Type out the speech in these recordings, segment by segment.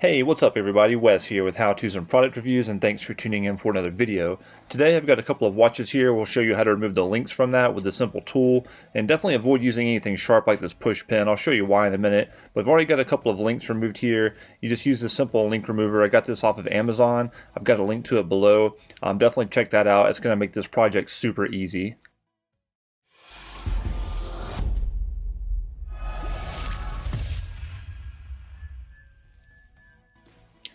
Hey, what's up everybody? Wes here with how-tos and product reviews, and thanks for tuning in for another video. Today I've got a couple of watches here. We'll show you how to remove the links from that with a simple tool, and definitely avoid using anything sharp like this push pin. I'll show you why in a minute, but I've already got a couple of links removed here. You just use this simple link remover. I got this off of Amazon. I've got a link to it below. Definitely check that out. It's going to make this project super easy.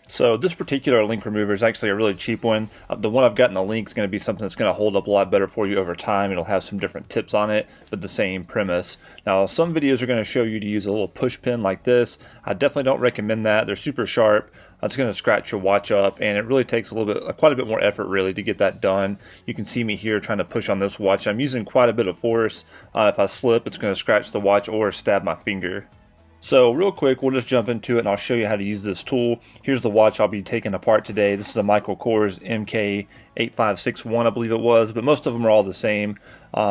So this particular link remover is actually a really cheap one. The one I've got in the link is going to be something that's going to hold up a lot better for you over time. It'll have some different tips on it, but the same premise. Now, some videos are going to show you to use a little push pin like this. I definitely don't recommend that. They're super sharp. It's going to scratch your watch up, and it really takes quite a bit more effort really to get that done. You can see me here trying to push on this watch. I'm using quite a bit of force. If I slip, it's going to scratch the watch or stab my finger. So real quick, we'll just jump into it and I'll show you how to use this tool. Here's the watch I'll be taking apart today. This is a Michael Kors MK8561, I believe it was, but most of them are all the same.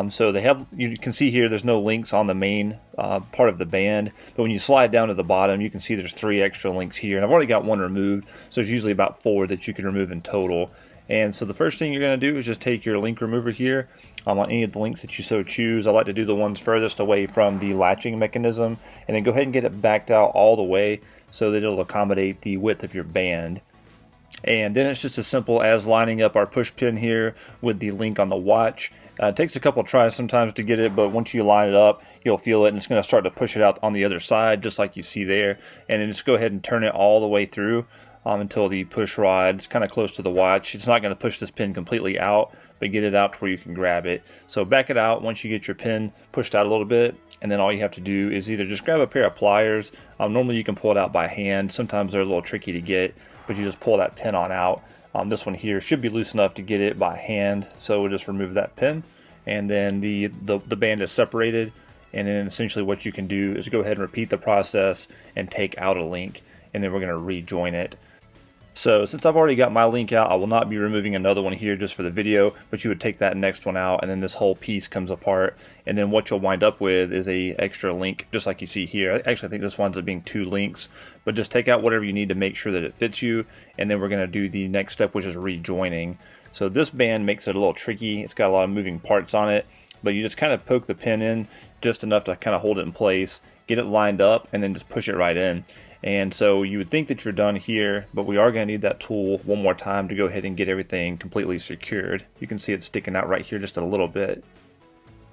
So they have, you can see here, there's no links on the main part of the band, but when you slide down to the bottom, you can see there's 3 extra links here, and I've already got one removed, so there's usually about 4 that you can remove in total. And so the first thing you're going to do is just take your link remover here on any of the links that you so choose. I like to do the ones furthest away from the latching mechanism, and then go ahead and get it backed out all the way so that it'll accommodate the width of your band. And then it's just as simple as lining up our push pin here with the link on the watch. It takes a couple tries sometimes to get it, but once you line it up, you'll feel it, and it's going to start to push it out on the other side, just like you see there. And then just go ahead and turn it all the way through until the push rod is kind of close to the watch. It's not going to push this pin completely out, but get it out to where you can grab it. So back it out once you get your pin pushed out a little bit, and then all you have to do is either just grab a pair of pliers. Normally you can pull it out by hand. Sometimes they're a little tricky to get, but you just pull that pin on out. This one here should be loose enough to get it by hand, so we'll just remove that pin, and then the band is separated. And then essentially what you can do is go ahead and repeat the process and take out a link, and then we're going to rejoin it. So since I've already got my link out, I will not be removing another one here just for the video, but you would take that next one out, and then this whole piece comes apart, and then what you'll wind up with is a extra link just like you see here. Actually, I think this winds up being 2 links, but just take out whatever you need to make sure that it fits you, and then we're going to do the next step, which is rejoining. So this band makes it a little tricky. It's got a lot of moving parts on it, but you just kind of poke the pin in just enough to kind of hold it in place, get it lined up, and then just push it right in. And so you would think that you're done here, but we are going to need that tool one more time to go ahead and get everything completely secured. You can see it sticking out right here just a little bit.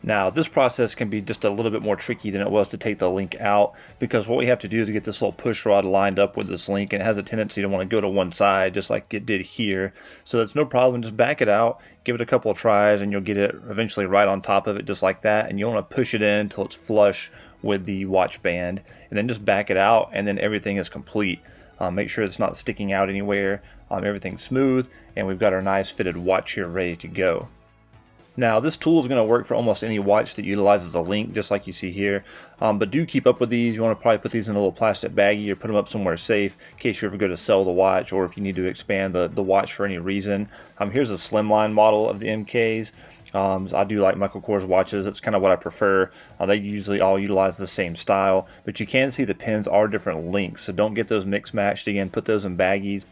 Now this process can be just a little bit more tricky than it was to take the link out, because what we have to do is get this little push rod lined up with this link, and it has a tendency to want to go to one side just like it did here. So it's no problem, just back it out, give it a couple of tries, and you'll get it eventually right on top of it just like that. And you want to push it in until it's flush with the watch band, and then just back it out, and then everything is complete. Make sure it's not sticking out anywhere. Everything's smooth, and we've got our nice fitted watch here ready to go. Now this tool is going to work for almost any watch that utilizes a link, just like you see here. But do keep up with these. You want to probably put these in a little plastic baggie or put them up somewhere safe in case you ever go to sell the watch, or if you need to expand the watch for any reason. Here's a slimline model of the MKs. I do like Michael Kors watches. It's kind of what I prefer. They usually all utilize the same style, but you can see the pins are different lengths, so don't get those mixed matched. Again, put those in baggies.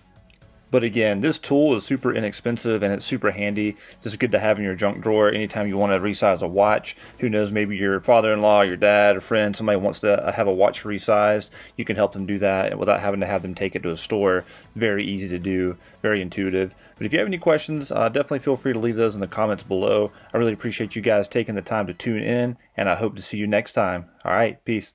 But again, this tool is super inexpensive and it's super handy. Just good to have in your junk drawer anytime you want to resize a watch. Who knows, maybe your father-in-law, your dad, a friend, somebody wants to have a watch resized. You can help them do that without having to have them take it to a store. Very easy to do, very intuitive. But if you have any questions, definitely feel free to leave those in the comments below. I really appreciate you guys taking the time to tune in, and I hope to see you next time. All right, peace.